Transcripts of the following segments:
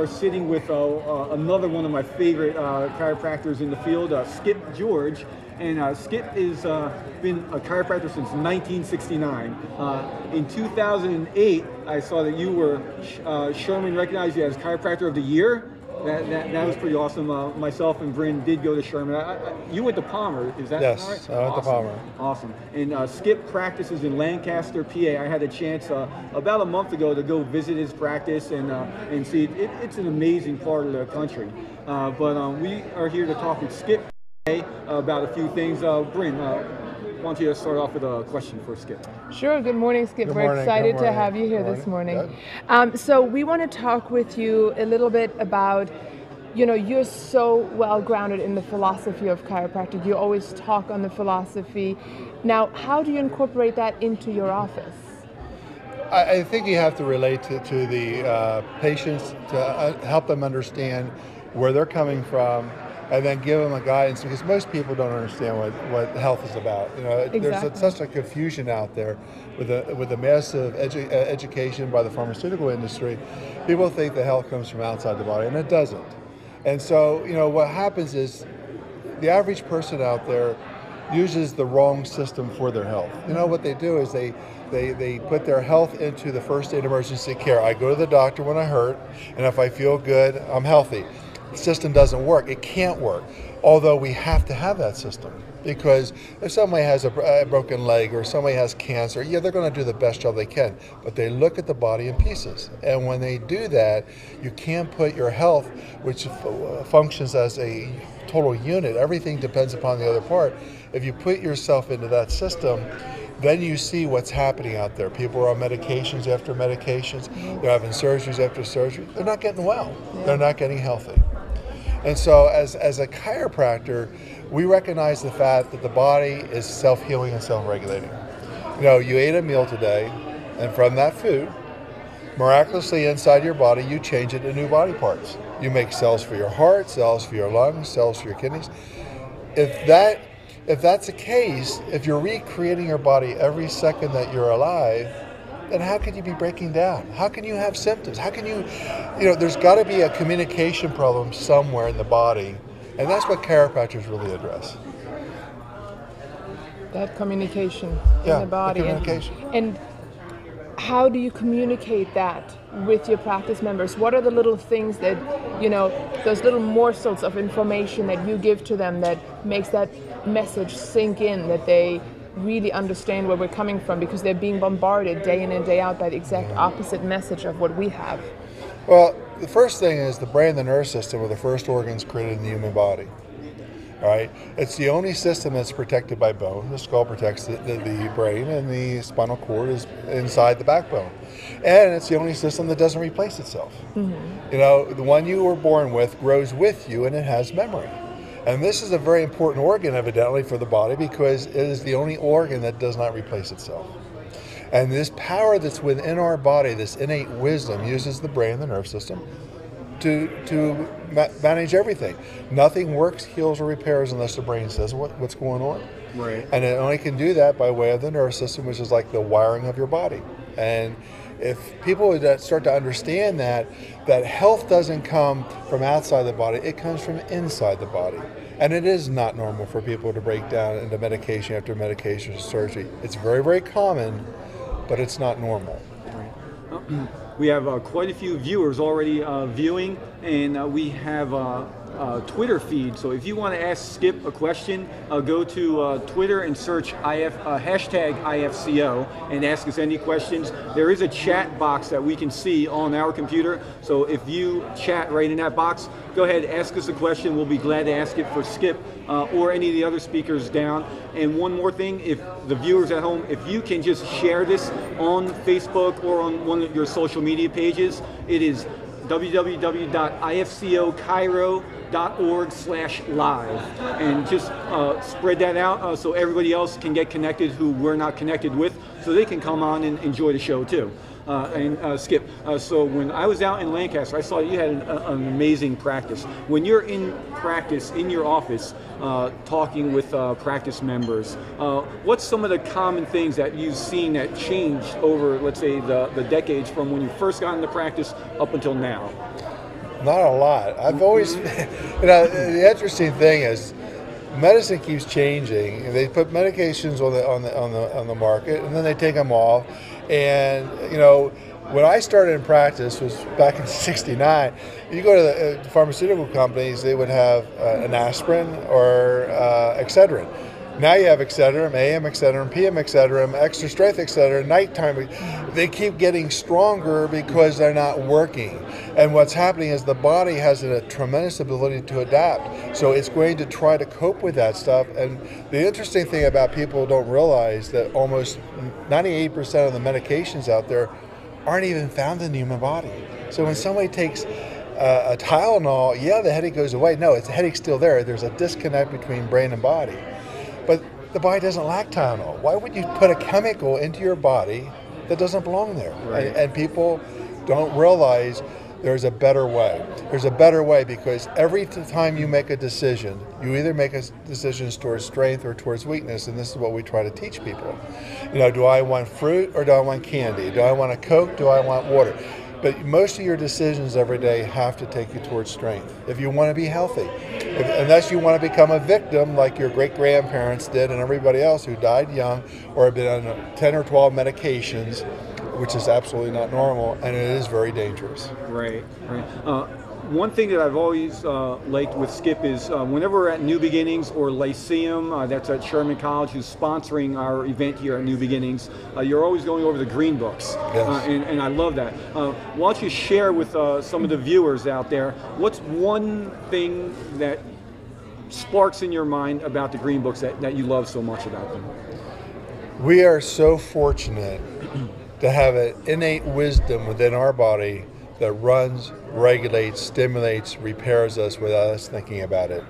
are sitting with another one of my favorite chiropractors in the field, Skip George. And Skip has been a chiropractor since 1969. In 2008, I saw that you were, Sherman recognized you as Chiropractor of the Year. That was pretty awesome. Myself and Bryn did go to Sherman. You went to Palmer, is that right? Yes, I went to Palmer. Awesome. And Skip practices in Lancaster, PA. I had a chance about a month ago to go visit his practice and see it. It's an amazing part of the country. But we are here to talk with Skip today about a few things. Bryn, why don't you start off with a question for Skip? Sure. Good morning, Skip. Good We're morning. excited to have you here this morning. So we want to talk with you a little bit about, you're so well grounded in the philosophy of chiropractic. You always talk on the philosophy. Now, how do you incorporate that into your office? I think you have to relate to the patients to help them understand where they're coming from, and then give them a guidance, because most people don't understand what health is about. Exactly. There's such a confusion out there with the massive education by the pharmaceutical industry. People think that health comes from outside the body, and it doesn't. And so, what happens is the average person out there uses the wrong system for their health. What they do is they put their health into the first aid emergency care. I go to the doctor when I hurt, and if I feel good, I'm healthy. The system doesn't work. It can't work. Although we have to have that system, because if somebody has a broken leg or somebody has cancer, yeah, they're going to do the best job they can, but they look at the body in pieces. And when they do that, you can't put your health, which functions as a total unit, everything depends upon the other part. If you put yourself into that system, then you see what's happening out there. People are on medications after medications. They're having surgeries after surgery. They're not getting well. They're not getting healthy. And so as a chiropractor, we recognize the fact that the body is self-healing and self-regulating. You ate a meal today, and from that food, miraculously inside your body, you change it to new body parts. You make cells for your heart, cells for your lungs, cells for your kidneys. If that's the case, if you're recreating your body every second that you're alive, then how can you be breaking down? How can you have symptoms? How can you there's got to be a communication problem somewhere in the body, and that's what chiropractors really address. That communication in the body. The communication. And how do you communicate that with your practice members? What are the little things that, those little morsels of information that you give to them that makes that message sink in, that they really understand where we're coming from, because they're being bombarded day in and day out by the exact opposite message of what we have? Well, the first thing is the brain and the nerve system are the first organs created in the human body. All right, it's the only system that's protected by bone. The skull protects the brain, and the spinal cord is inside the backbone. And it's the only system that doesn't replace itself. Mm-hmm. The one you were born with grows with you, and it has memory. And this is a very important organ, evidently, for the body, because it is the only organ that does not replace itself. And this power that's within our body, this innate wisdom, uses the brain and the nerve system to manage everything. Nothing works, heals, or repairs unless the brain says what's going on. Right. And it only can do that by way of the nerve system, which is like the wiring of your body. And if people would start to understand that health doesn't come from outside the body, it comes from inside the body. And it is not normal for people to break down into medication after medication or surgery. It's very, very common, but it's not normal. We have quite a few viewers already viewing, and we have Twitter feed. So if you want to ask Skip a question, go to Twitter and search hashtag IFCO and ask us any questions. There is a chat box that we can see on our computer. So if you chat right in that box, go ahead, ask us a question. We'll be glad to ask it for Skip or any of the other speakers down. And one more thing, if the viewers at home, if you can just share this on Facebook or on one of your social media pages, it is www.ifcochiro.org/live, and just spread that out so everybody else can get connected who we're not connected with, so they can come on and enjoy the show too. Skip, so when I was out in Lancaster, I saw you had an amazing practice. When you're in practice in your office talking with practice members, what's some of the common things that you've seen that changed over, let's say, the decades from when you first got into practice up until now? Not a lot. I've always, the interesting thing is, medicine keeps changing. They put medications on the market, and then they take them off. And when I started in practice was back in '69. You go to the pharmaceutical companies, they would have an aspirin or Excedrin. Now you have Excedrin, AM Excedrin, PM Excedrin, extra strength Excedrin, nighttime. They keep getting stronger because they're not working. And what's happening is the body has a tremendous ability to adapt. So it's going to try to cope with that stuff. And the interesting thing about people don't realize that almost 98% of the medications out there aren't even found in the human body. So when somebody takes a Tylenol, yeah, the headache goes away. No, the headache's still there. There's a disconnect between brain and body. But the body doesn't lack Tylenol. Why would you put a chemical into your body that doesn't belong there? Right. And people don't realize there's a better way. There's a better way because every time you make a decision, you either make a decision towards strength or towards weakness, and this is what we try to teach people. Do I want fruit or do I want candy? Do I want a Coke? Do I want water? But most of your decisions every day have to take you towards strength if you want to be healthy. Unless you want to become a victim like your great-grandparents did and everybody else who died young or have been on 10 or 12 medications, which is absolutely not normal, and it is very dangerous. Right. One thing that I've always liked with Skip is whenever we're at New Beginnings or Lyceum, that's at Sherman College, who's sponsoring our event here at New Beginnings, you're always going over the green books. Yes. And I love that. Why don't you share with some of the viewers out there, what's one thing that sparks in your mind about the green books that you love so much about them? We are so fortunate to have an innate wisdom within our body that runs, regulates, stimulates, repairs us without us thinking about it.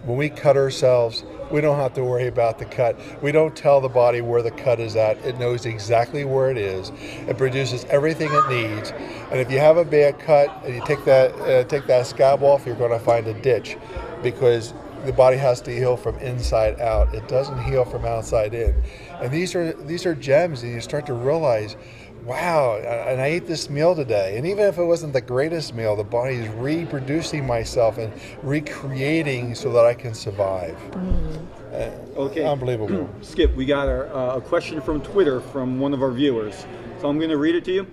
When we cut ourselves, we don't have to worry about the cut. We don't tell the body where the cut is at. It knows exactly where it is. It produces everything it needs. And if you have a bad cut and you take that scab off, you're going to find a ditch because the body has to heal from inside out. It doesn't heal from outside in. And these are gems, and you start to realize, wow, and I ate this meal today. And even if it wasn't the greatest meal, the body is reproducing myself and recreating so that I can survive. Okay. Unbelievable. Skip, we got a question from Twitter from one of our viewers. So I'm going to read it to you.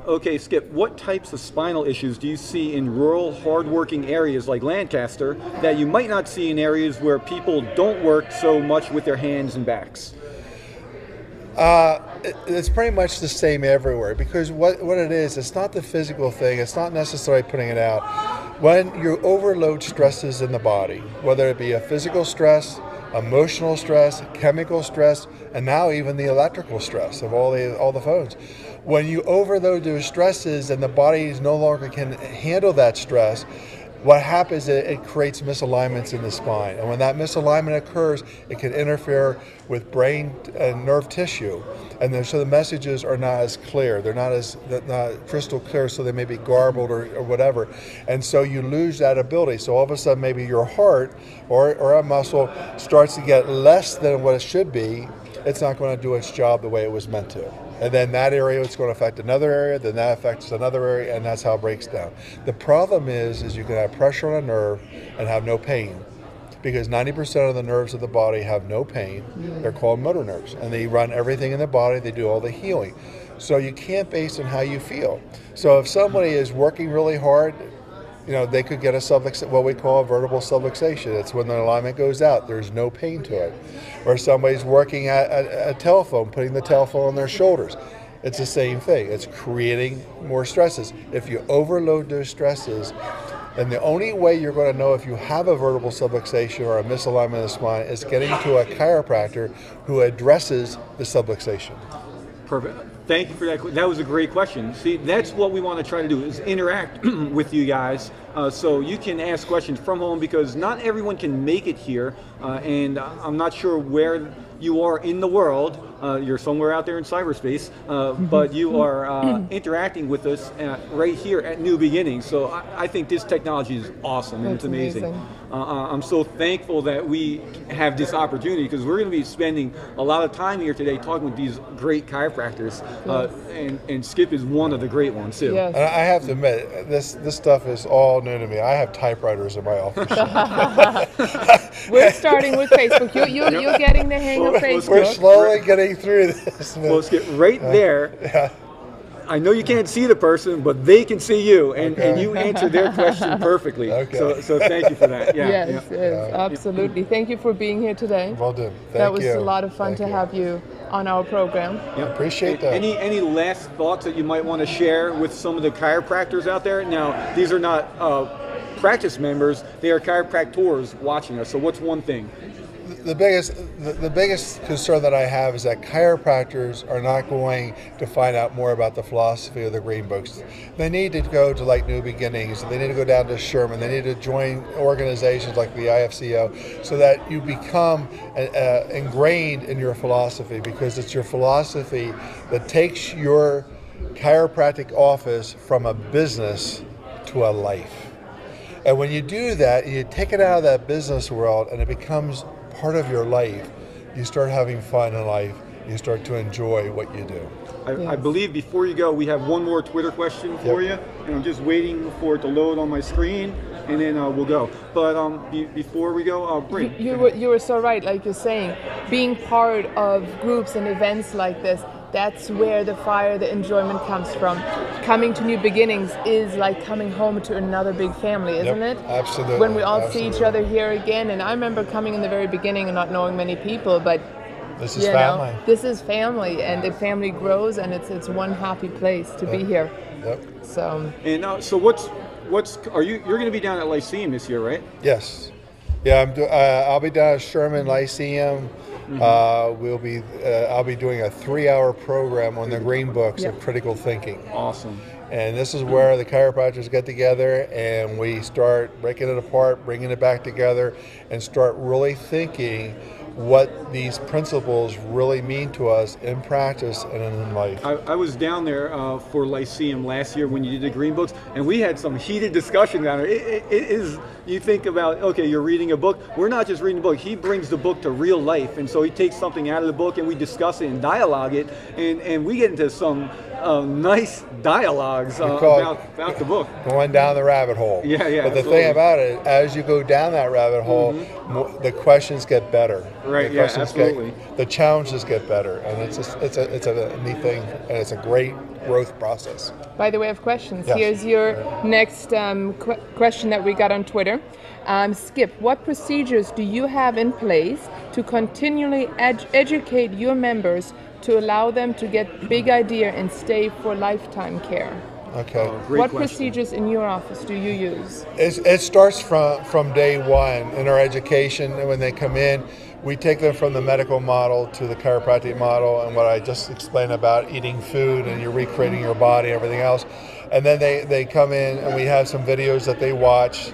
Okay, Skip, what types of spinal issues do you see in rural, hardworking areas like Lancaster that you might not see in areas where people don't work so much with their hands and backs? It's pretty much the same everywhere because what it is, it's not the physical thing, it's not necessarily putting it out. When you overload stresses in the body, whether it be a physical stress, emotional stress, chemical stress, and now even the electrical stress of all the phones. When you overload those stresses and the body no longer can handle that stress, what happens is it creates misalignments in the spine. And when that misalignment occurs, it can interfere with brain and nerve tissue. And so the messages are not as clear. They're not crystal clear, so they may be garbled or whatever. And so you lose that ability. So all of a sudden, maybe your heart or a muscle starts to get less than what it should be. It's not going to do its job the way it was meant to. And then that area, it's going to affect another area, then that affects another area, and that's how it breaks down. The problem is you can have pressure on a nerve and have no pain, because 90% of the nerves of the body have no pain. They're called motor nerves, and they run everything in the body. They do all the healing. So you can't base on how you feel. So if somebody is working really hard, they could get what we call a vertebral subluxation. It's when the alignment goes out. There's no pain to it. Or somebody's working at a telephone, putting the telephone on their shoulders. It's the same thing. It's creating more stresses. If you overload those stresses, then the only way you're going to know if you have a vertebral subluxation or a misalignment of the spine is getting to a chiropractor who addresses the subluxation. Perfect. Thank you for that. That was a great question. See, that's what we want to try to do is interact with you guys so you can ask questions from home because not everyone can make it here. And I'm not sure where you are in the world. You're somewhere out there in cyberspace, but you are interacting with us right here at New Beginnings. So I think this technology is awesome and it's amazing. I'm so thankful that we have this opportunity, because we're going to be spending a lot of time here today talking with these great chiropractors, and Skip is one of the great ones too. Yes. And I have to admit, this stuff is all new to me. I have typewriters in my office. We're starting with Facebook. You're getting the hang of Facebook. We're slowly getting through this. Well, Skip, right there. Yeah. I know you can't see the person, but they can see you, and you answered their question perfectly. Okay. So thank you for that. Yeah, Yes, yes, absolutely. Thank you for being here today. Well done. That was a lot of fun to have you on our program. Yeah. Appreciate that. Any last thoughts that you might want to share with some of the chiropractors out there? Now, these are not practice members; they are chiropractors watching us. So, what's one thing? The biggest concern that I have is that chiropractors are not going to find out more about the philosophy of the green books. They need to go to like New Beginnings. They need to go down to Sherman. They need to join organizations like the IFCO, so that you become ingrained in your philosophy, because it's your philosophy that takes your chiropractic office from a business to a life. And when you do that, you take it out of that business world and it becomes part of your life, you start having fun in life, you start to enjoy what you do. I believe before you go, we have one more Twitter question for you, and I'm just waiting for it to load on my screen, and then we'll go. But before we go, Bryn. You were so right, like you're saying, being part of groups and events like this, that's where the fire, the enjoyment comes from. Coming to New Beginnings is like coming home to another big family, isn't it? Absolutely. When we all see each other here again, and I remember coming in the very beginning and not knowing many people, but this is family. This is family, and the family grows, and it's one happy place to be here. Yep. So. And so what's are you're going to be down at Lyceum this year, right? Yes. Yeah, I'll be down at Sherman Lyceum. I'll be doing a 3-hour program on the green books of critical thinking. Awesome. And this is where the chiropractors get together and we start breaking it apart, bringing it back together, and start really thinking what these principles really mean to us in practice and in life. I was down there for Lyceum last year when you did the green books, and we had some heated discussion down there. It is, you think about, okay, you're reading a book. We're not just reading a book. He brings the book to real life, and so he takes something out of the book and we discuss it and dialogue it, and we get into some nice dialogues about the book. Going down the rabbit hole. Yeah, But the thing about it, as you go down that rabbit hole, the questions get better. Right, yeah, absolutely. The challenges get better, and it's a neat thing, and it's a great growth process. By the way of questions, yes. Here's your next question that we got on Twitter. Skip, what procedures do you have in place to continually educate your members to allow them to get big idea and stay for lifetime care? Okay. What procedures in your office do you use? It starts from day one in our education. When they come in, we take them from the medical model to the chiropractic model, and what I just explained about eating food and you're recreating your body and everything else. And then they come in and we have some videos that they watch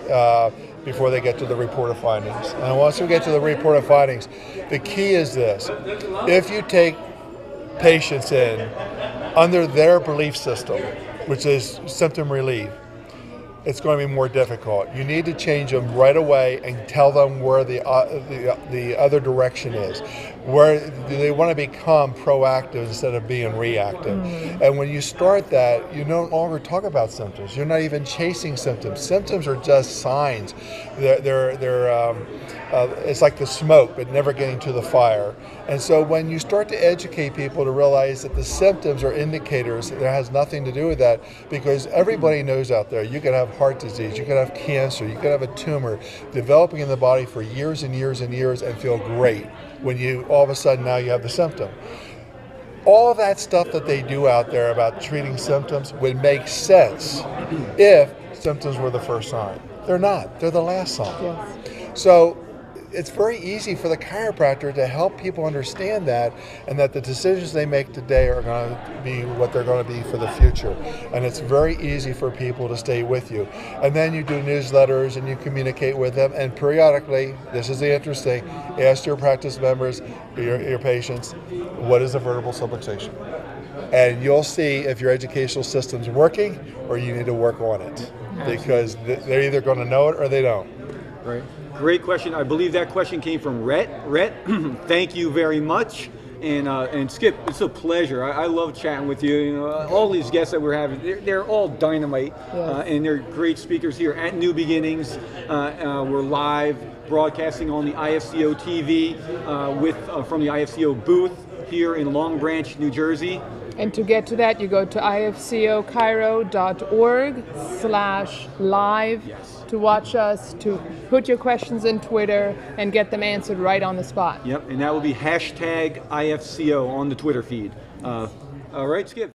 before they get to the report of findings. And once we get to the report of findings, the key is this. If you take patients in under their belief system, which is symptom relief, it's going to be more difficult. You need to change them right away and tell them where the other direction is. Where they want to become proactive instead of being reactive. And when you start that, you no longer talk about symptoms. You're not even chasing symptoms. Symptoms are just signs. It's like the smoke, but never getting to the fire. And so when you start to educate people to realize that the symptoms are indicators, that has nothing to do with that, because everybody knows out there, you could have heart disease, you could have cancer, you could have a tumor developing in the body for years and years and years and feel great when you all of a sudden now you have the symptom. All of that stuff that they do out there about treating symptoms would make sense if symptoms were the first sign. They're not. They're the last sign. Yes. So it's very easy for the chiropractor to help people understand that, and that the decisions they make today are going to be what they're going to be for the future. And it's very easy for people to stay with you. And then you do newsletters and you communicate with them, and periodically, this is the interesting, ask your practice members, your patients, what is a vertebral subluxation? And you'll see if your educational system's working or you need to work on it. Because they're either going to know it or they don't. Right. Great question. I believe that question came from Rhett. Rhett, thank you very much. And Skip, it's a pleasure. I love chatting with you. You know, all these guests that we're having, they're all dynamite, Yes. and they're great speakers here at New Beginnings. We're live broadcasting on the IFCO-TV from the IFCO booth here in Long Branch, New Jersey. And to get to that, you go to IFCOchiro.org/live Yes. to watch us, to put your questions in Twitter and get them answered right on the spot. Yep, and that will be #IFCO on the Twitter feed. All right, Skip.